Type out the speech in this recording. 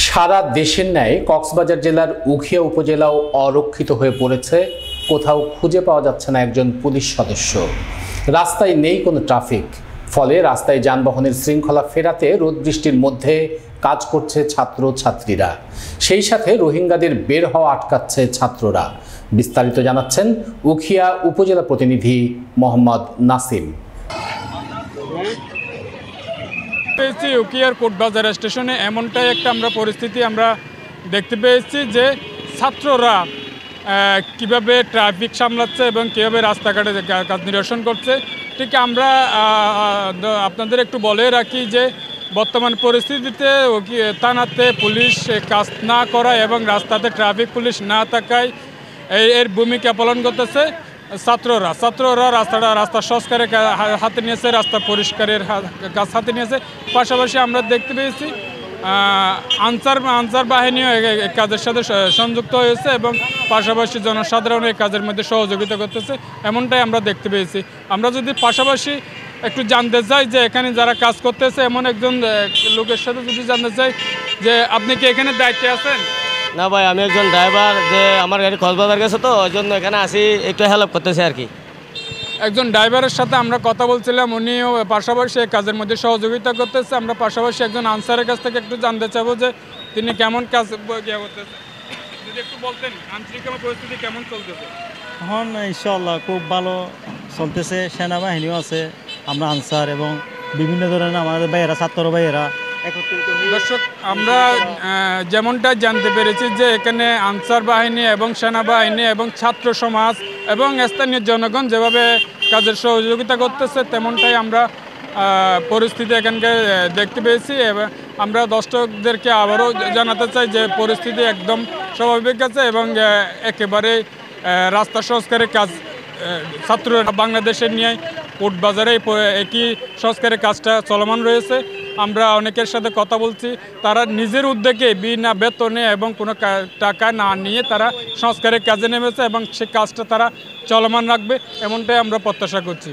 সারা দেশের ন্যায় কক্সবাজার জেলার উখিয়া উপজেলাও অরক্ষিত হয়ে পড়েছে। কোথাও খুঁজে পাওয়া যাচ্ছে না একজন পুলিশ সদস্য। রাস্তায় নেই কোনো ট্রাফিক, ফলে রাস্তায় যানবাহনের শৃঙ্খলা ফেরাতে রোদ বৃষ্টির মধ্যে কাজ করছে ছাত্র ছাত্রীরা। সেই সাথে রোহিঙ্গাদের বের হওয়া আটকাচ্ছে ছাত্ররা। বিস্তারিত জানাচ্ছেন উখিয়া উপজেলা প্রতিনিধি মোহাম্মদ নাসিম। উখিয়ার কোটবাজার স্টেশনে এমনটাই একটা পরিস্থিতি আমরা দেখতে পেয়েছি যে ছাত্ররা কিভাবে ট্রাফিক সামলাচ্ছে এবং কীভাবে রাস্তাঘাটে কাজ নিরসন করছে। ঠিক আমরা আপনাদের একটু বলে রাখি যে বর্তমান পরিস্থিতিতে থানাতে পুলিশ কাজ না করা এবং রাস্তাতে ট্রাফিক পুলিশ না থাকায় এর ভূমিকা পালন করতেছে ছাত্ররা রাস্তা সংস্কারের হাতে নিয়েছে, রাস্তা পরিষ্কারের কাজ হাতে নিয়েছে। পাশাপাশি আমরা দেখতে পেয়েছি আনসার বাহিনীও এই কাজের সাথে সংযুক্ত হয়েছে এবং পাশাপাশি জনসাধারণ এই কাজের মধ্যে সহযোগিতা করতেছে, এমনটাই আমরা দেখতে পেয়েছি। আমরা যদি পাশাপাশি একটু জানতে চাই যে এখানে যারা কাজ করতেছে এমন একজন লোকের সাথে যদি জানতে চাই যে আপনি কি এখানে দায়িত্বে আছেন? না ভাই, আমি একজন ড্রাইভার, যে আমার গাড়ি কক্সবাজার গেছে, তো ওই জন্য এখানে আসি, একটু হেল্প করতেছে আর কি। একজন ড্রাইভারের সাথে আমরা কথা বলছিলাম, উনিও পাশাপাশি কাজের মধ্যে সহযোগিতা করতেছে। আমরা পাশাপাশি একজন আনসারের কাছ থেকে একটু জানতে চাবো যে তিনি কেমন কাজ করতেছে, যদি একটু বলতেন আন্তরিক পরিস্থিতি কেমন চলতেছে। এখন ইনশাআল্লাহ খুব ভালো চলতেছে, সেনাবাহিনীও আছে, আমরা আনসার এবং বিভিন্ন ধরনের আমাদের ভাইয়েরা, ছাত্র ভাইয়েরা। দর্শক, আমরা যেমনটা জানতে পেরেছি যে এখানে আনসার বাহিনী এবং সেনাবাহিনী এবং ছাত্র সমাজ এবং স্থানীয় জনগণ যেভাবে কাজের সহযোগিতা করতেছে তেমনটাই আমরা পরিস্থিতি এখানকার দেখতে পেয়েছি। এবং আমরা দর্শকদেরকে আবারও জানাতে চাই যে পরিস্থিতি একদম স্বাভাবিক আছে এবং একেবারে রাস্তা সংস্কারের কাজ ছাত্ররা বাংলাদেশের নিয়ে কোটবাজারে একই সংস্কারের কাজটা চলমান রয়েছে। আমরা অনেকের সাথে কথা বলছি, তারা নিজের উদ্যোগে বিনা বেতনে এবং কোনো টাকা না নিয়ে তারা সংস্কারের কাজে নেমেছে এবং সে কাজটা তারা চলমান রাখবে, এমনটাই আমরা প্রত্যাশা করছি।